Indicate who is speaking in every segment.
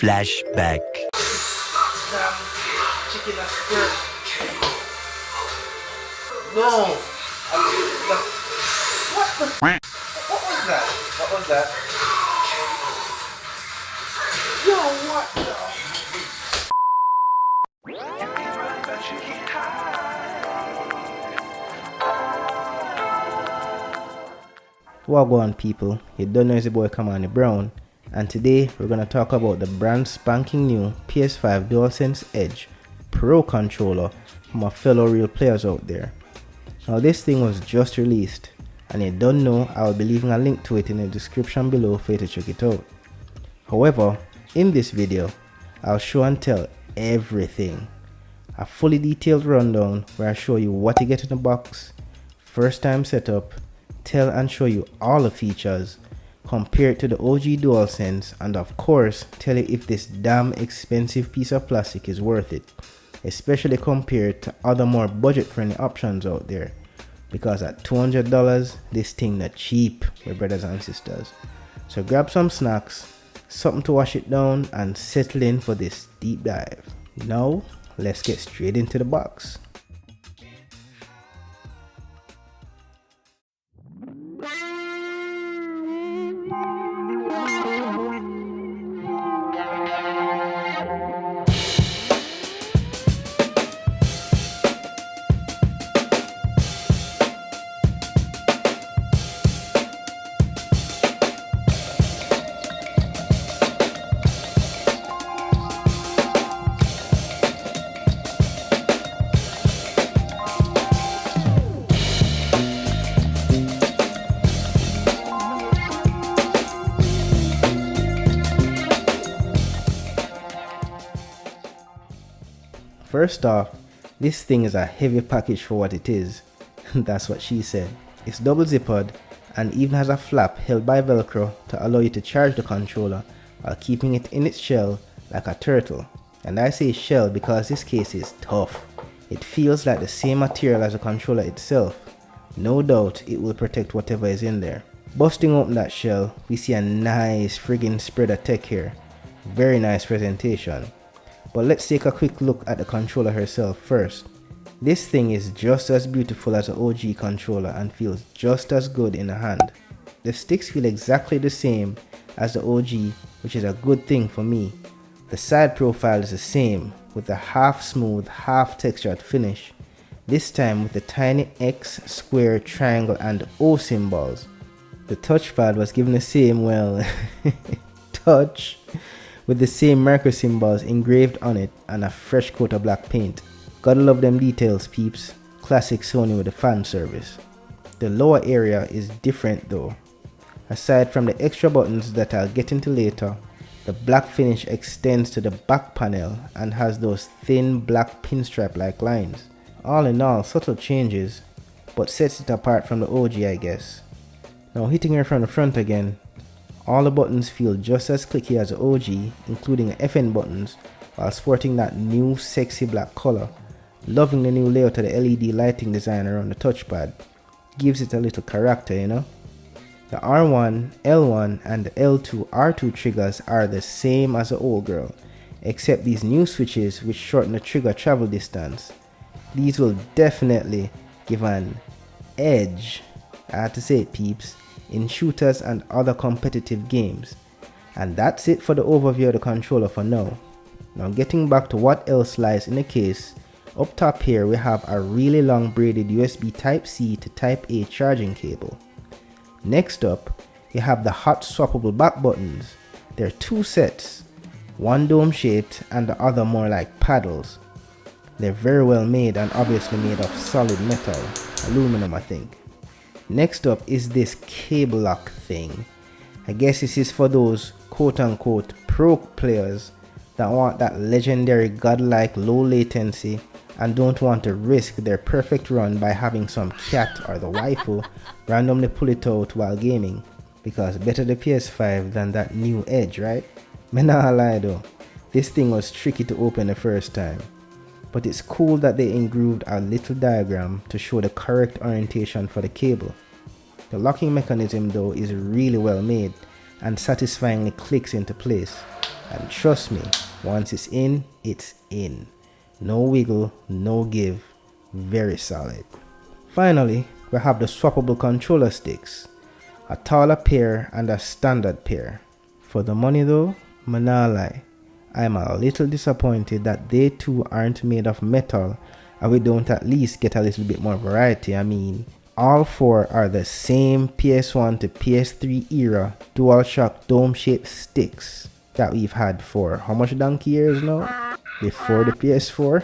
Speaker 1: Flashback.
Speaker 2: Damn chicken a skirt. No. What the f? What was that? What was that? Yo, what the?
Speaker 3: Wagwan people, you don't know it's your boy Kamani Brown, and today we're gonna talk about the brand spanking new PS5 DualSense Edge Pro controller from our fellow real players out there. Now this thing was just released, and you don't know, I will be leaving a link to it in the description below for you to check it out. However, in this video, I'll show and tell everything. A fully detailed rundown where I show you what you get in the box, first time setup, tell and show you all the features, compare it to the OG DualSense, and of course tell you if this damn expensive piece of plastic is worth it, especially compared to other more budget friendly options out there, because at $200 this thing not cheap, my brothers and sisters. So grab some snacks, something to wash it down, and settle in for this deep dive. Now let's get straight into the box. First off, this thing is a heavy package for what it is. That's what she said. It's double zippered and even has a flap held by Velcro to allow you to charge the controller while keeping it in its shell like a turtle. And I say shell because this case is tough. It feels like the same material as the controller itself. No doubt it will protect whatever is in there. Busting open that shell, we see a nice friggin' spread of tech here. Very nice presentation. But let's take a quick look at the controller herself first. This thing is just as beautiful as the OG controller and feels just as good in the hand. The sticks feel exactly the same as the OG, which is a good thing for me. The side profile is the same, with a half smooth, half textured finish. This time with the tiny X, square, triangle and O symbols. The touchpad was given the same, well, touch, with the same micro symbols engraved on it and a fresh coat of black paint. Gotta love them details, peeps. Classic Sony with the fan service. The lower area is different though. Aside from the extra buttons that I'll get into later, the black finish extends to the back panel and has those thin black pinstripe like lines. All in all, subtle changes, but sets it apart from the OG, I guess. Now hitting her from the front again, all the buttons feel just as clicky as the OG, including the FN buttons, while sporting that new sexy black color. Loving the new layout of the LED lighting design around the touchpad. Gives it a little character, you know. The R1, L1 and the L2, R2 triggers are the same as the old girl, except these new switches which shorten the trigger travel distance. These will definitely give an edge, I have to say it, peeps, in shooters and other competitive games. And that's it for the overview of the controller for now. Now getting back to what else lies in the case, up top here we have a really long braided USB Type-C to Type-A charging cable. Next up, you have the hot swappable back buttons. There are two sets, one dome shaped and the other more like paddles. They're very well made and obviously made of solid metal, aluminum I think. Next up is this cable lock thing. I guess this is for those quote unquote pro players that want that legendary godlike low latency and don't want to risk their perfect run by having some cat or the waifu randomly pull it out while gaming, because better the PS5 than that new Edge, right? Me nah lie though, this thing was tricky to open the first time. But it's cool that they engraved a little diagram to show the correct orientation for the cable. The locking mechanism though is really well made and satisfyingly clicks into place. And trust me, once it's in, it's in. No wiggle, no give, very solid. Finally, we have the swappable controller sticks, a taller pair and a standard pair. For the money though, nah lie, I'm a little disappointed that they too aren't made of metal and we don't at least get a little bit more variety. I mean, all four are the same PS1 to PS3 era DualShock dome-shaped sticks that we've had for how much donkey years now? Before the PS4.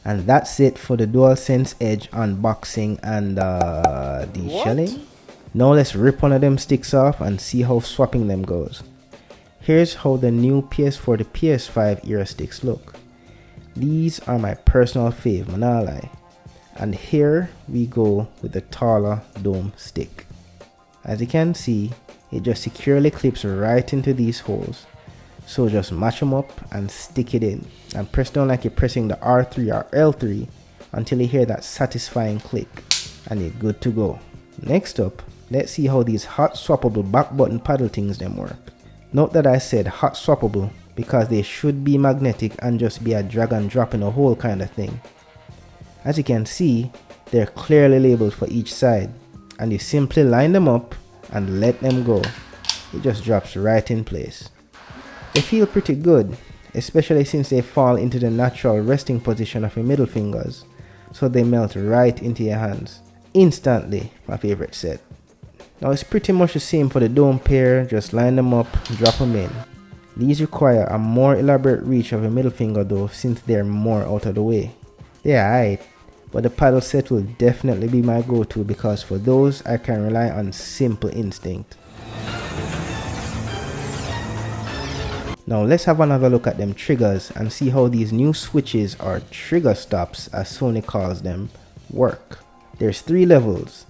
Speaker 3: And that's it for the DualSense Edge unboxing and deshelling. Now let's rip one of them sticks off and see how swapping them goes. Here's how the new PS4 to PS5 era sticks look. These are my personal fave, nah lie. And here we go with the taller dome stick. As you can see, it just securely clips right into these holes. So just match them up and stick it in and press down like you're pressing the R3 or L3 until you hear that satisfying click and you're good to go. Next up, let's see how these hot swappable back button paddle things them work. Note that I said hot swappable because they should be magnetic and just be a drag and drop in a hole kind of thing. As you can see, they're clearly labeled for each side and you simply line them up and let them go. It just drops right in place. They feel pretty good, especially since they fall into the natural resting position of your middle fingers, so they melt right into your hands. Instantly, my favorite set. Now it's pretty much the same for the dome pair, just line them up, drop them in. These require a more elaborate reach of your middle finger though, since they're more out of the way. They're alright, but the paddle set will definitely be my go-to because for those I can rely on simple instinct. Now let's have another look at them triggers and see how these new switches or trigger stops as Sony calls them work. There's 3 levels,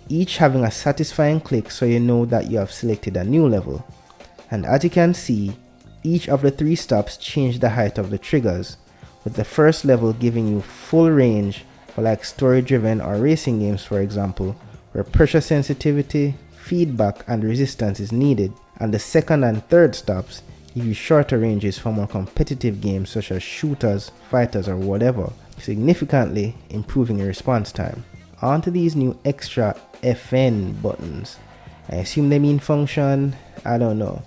Speaker 3: each having a satisfying click so you know that you have selected a new level. And as you can see, each of the 3 stops change the height of the triggers, with the first level giving you full range for like story driven or racing games for example, where pressure sensitivity, feedback and resistance is needed, and the second and third stops give you shorter ranges for more competitive games such as shooters, fighters or whatever, significantly improving your response time. On to these new extra FN buttons. I assume they mean function, I don't know,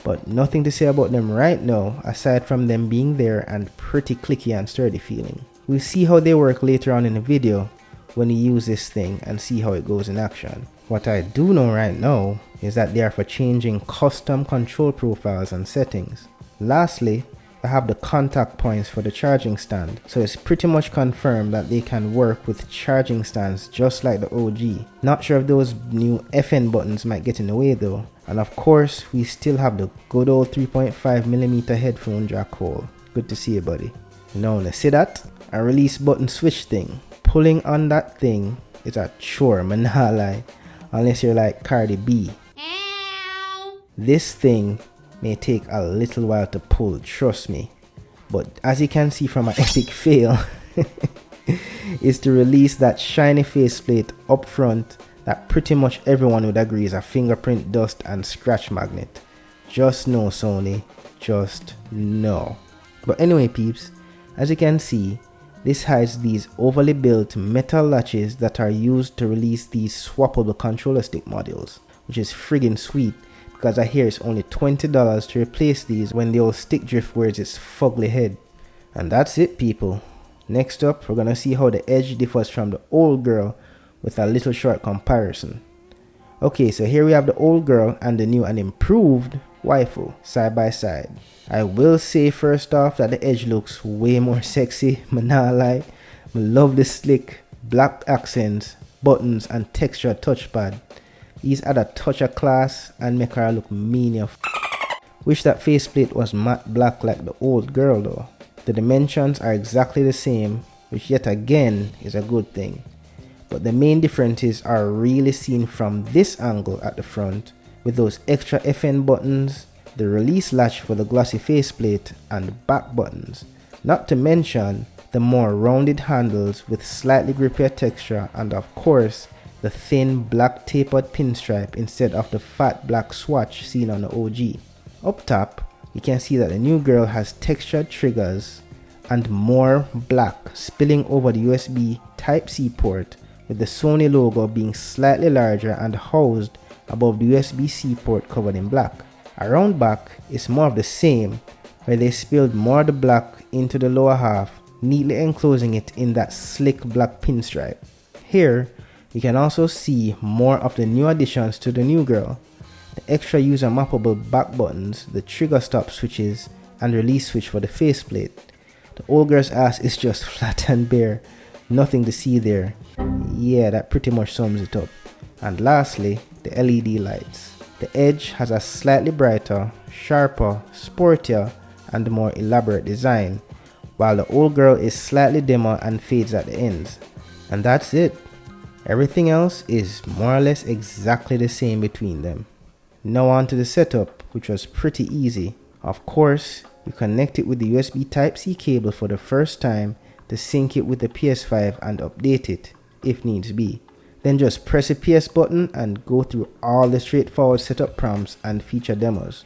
Speaker 3: but nothing to say about them right now aside from them being there and pretty clicky and sturdy feeling. We'll see how they work later on in the video when you use this thing and see how it goes in action. What I do know right now is that they are for changing custom control profiles and settings. Lastly, I have the contact points for the charging stand, so it's pretty much confirmed that they can work with charging stands just like the OG. Not sure if those new FN buttons might get in the way though. And of course, we still have the good old 3.5mm headphone jack hole. Good to see you, buddy. Now let's see that? A release button switch thing. Pulling on that thing is a chore, man, nah lie. Unless you're like Cardi B. This thing may take a little while to pull, trust me. But as you can see from my epic fail, is to release that shiny faceplate up front that pretty much everyone would agree is a fingerprint dust and scratch magnet. Just no, Sony, just no. But anyway peeps, as you can see, this hides these overly built metal latches that are used to release these swappable controller stick modules, which is friggin' sweet because I hear it's only $20 to replace these when the old stick drift wears its fugly head. And that's it people. Next up, we're gonna see how the Edge differs from the old girl with a little short comparison. Okay, so here we have the old girl and the new and improved waifu side by side. I will say first off that the Edge looks way more sexy, man, nah lie. I love the slick black accents, buttons and textured touchpad. These add a touch of class and make her look mean. Wish that faceplate was matte black like the old girl though. The dimensions are exactly the same, which yet again is a good thing. But the main differences are really seen from this angle at the front, with those extra FN buttons, the release latch for the glossy faceplate and back buttons. Not to mention the more rounded handles with slightly grippier texture and of course the thin black tapered pinstripe instead of the fat black swatch seen on the OG. Up top, you can see that the new girl has textured triggers and more black spilling over the USB Type-C port, with the Sony logo being slightly larger and housed above the USB-C port covered in black. Around back is more of the same, where they spilled more of the black into the lower half, neatly enclosing it in that slick black pinstripe. Here, you can also see more of the new additions to the new girl: the extra user mappable back buttons, the trigger stop switches, and release switch for the faceplate. The old girl's ass is just flat and bare, nothing to see there. Yeah, that pretty much sums it up. And lastly, the LED lights. The Edge has a slightly brighter, sharper, sportier, and more elaborate design, while the old girl is slightly dimmer and fades at the ends. And that's it. Everything else is more or less exactly the same between them. Now on to the setup, which was pretty easy. Of course, you connect it with the USB Type-C cable for the first time to sync it with the PS5 and update it, if needs be. Then just press the PS button and go through all the straightforward setup prompts and feature demos.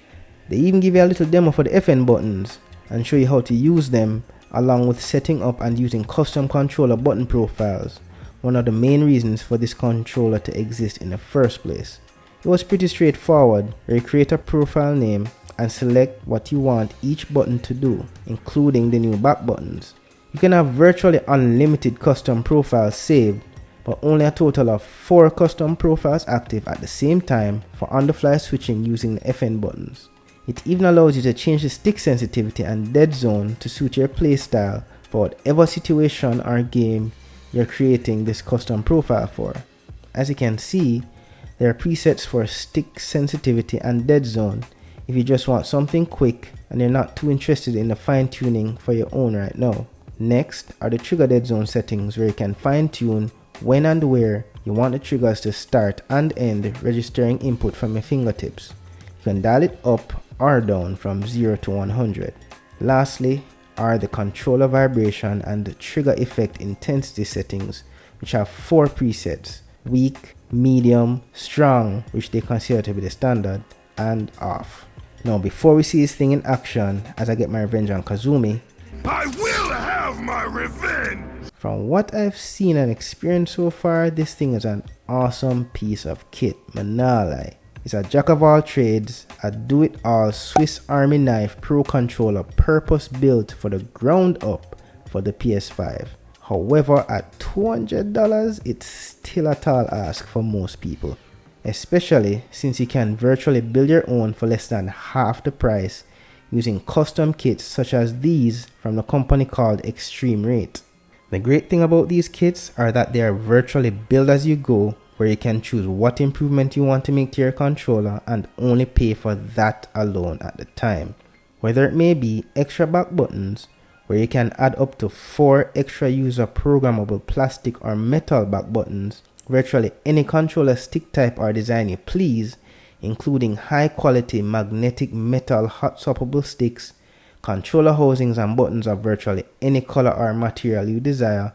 Speaker 3: They even give you a little demo for the FN buttons and show you how to use them, along with setting up and using custom controller button profiles, one of the main reasons for this controller to exist in the first place. It was pretty straightforward, where you create a profile name and select what you want each button to do, including the new back buttons. You can have virtually unlimited custom profiles saved, but only a total of 4 custom profiles active at the same time for on-the-fly switching using the FN buttons. It even allows you to change the stick sensitivity and dead zone to suit your playstyle for whatever situation or game you're creating this custom profile for. As you can see, there are presets for stick sensitivity and dead zone if you just want something quick and you're not too interested in the fine-tuning for your own right now. Next are the trigger dead zone settings, where you can fine-tune when and where you want the triggers to start and end registering input from your fingertips. You can dial it up or down from 0 to 100. Lastly are the controller vibration and the trigger effect intensity settings, which have 4 presets: weak, medium, strong, which they consider to be the standard, and off. Now before we see this thing in action as I get my revenge on Kazumi,
Speaker 1: I will have my revenge!
Speaker 3: From what I've seen and experienced so far, this thing is an awesome piece of kit, manalai. It's a jack of all trades, a do-it-all Swiss Army knife pro controller purpose built for the ground up for the PS5. However, at $200, it's still a tall ask for most people, especially since you can virtually build your own for less than half the price using custom kits such as these from the company called Extreme Rate. The great thing about these kits are that they are virtually build as you go, where you can choose what improvement you want to make to your controller and only pay for that alone at the time. Whether it may be extra back buttons, where you can add up to 4 extra user programmable plastic or metal back buttons, virtually any controller stick type or design you please, including high quality magnetic metal hot swappable sticks, controller housings and buttons of virtually any color or material you desire,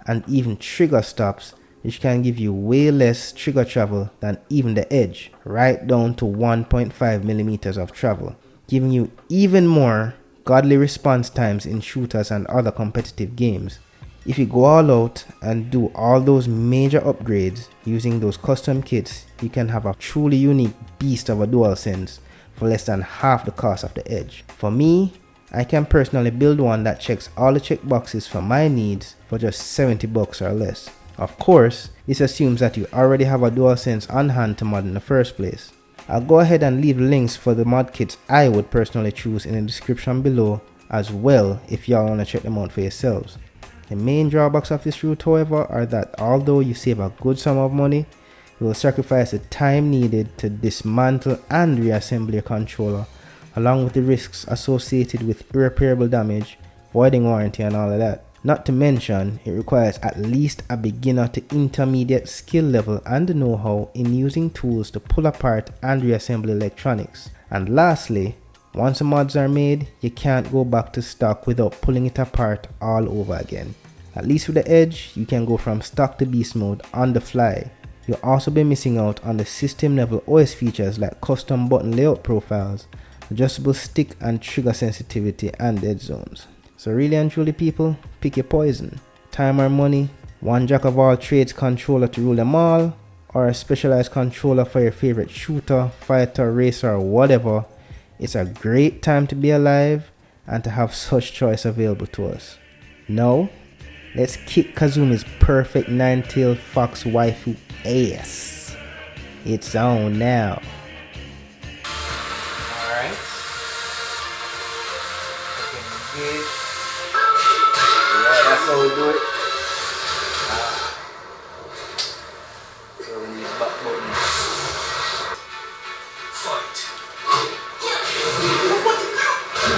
Speaker 3: and even trigger stops, which can give you way less trigger travel than even the Edge, right down to 1.5mm of travel, giving you even more godly response times in shooters and other competitive games. If you go all out and do all those major upgrades using those custom kits, you can have a truly unique beast of a DualSense for less than half the cost of the Edge. For me, I can personally build one that checks all the checkboxes for my needs for just $70 or less. Of course, this assumes that you already have a DualSense on hand to mod in the first place. I'll go ahead and leave links for the mod kits I would personally choose in the description below as well if y'all want to check them out for yourselves. The main drawbacks of this route, however, are that although you save a good sum of money, you will sacrifice the time needed to dismantle and reassemble your controller, along with the risks associated with irreparable damage, voiding warranty and all of that. Not to mention, it requires at least a beginner to intermediate skill level and know-how in using tools to pull apart and reassemble electronics. And lastly, once the mods are made, you can't go back to stock without pulling it apart all over again. At least with the Edge, you can go from stock to beast mode on the fly. You'll also be missing out on the system level OS features like custom button layout profiles, adjustable stick and trigger sensitivity and dead zones. So really and truly people, pick your poison. Time or money, one jack of all trades controller to rule them all, or a specialized controller for your favorite shooter, fighter, racer or whatever. It's a great time to be alive and to have such choice available to us. Now, let's kick Kazumi's perfect nine-tailed fox waifu ass. It's on now.
Speaker 2: Alright. Engage. Yeah, that's how we do it. So we need back button. Fight.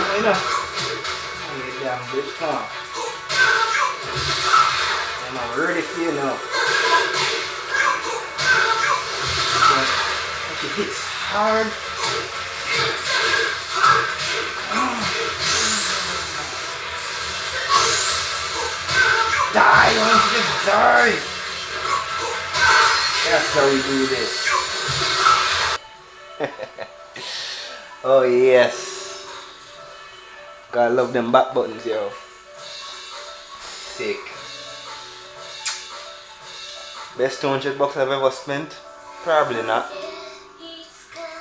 Speaker 2: I know. You damn bitch, come on. I'm ready for you now. She hits hard. Die! Why don't you just die? That's how we do this. Oh yes. Gotta love them back buttons, yo. Sick. Best $200 I've ever spent? Probably not.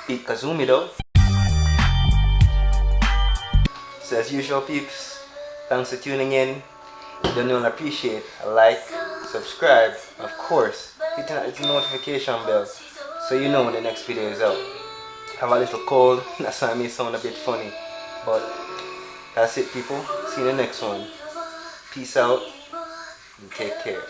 Speaker 2: Beat Kazumi though. So as usual peeps, thanks for tuning in. If you don't appreciate a like, subscribe, of course, hit the notification bell so you know when the next video is out. Have a little cold, that's why I may sound a bit funny. But that's it people, see you in the next one. Peace out and take care.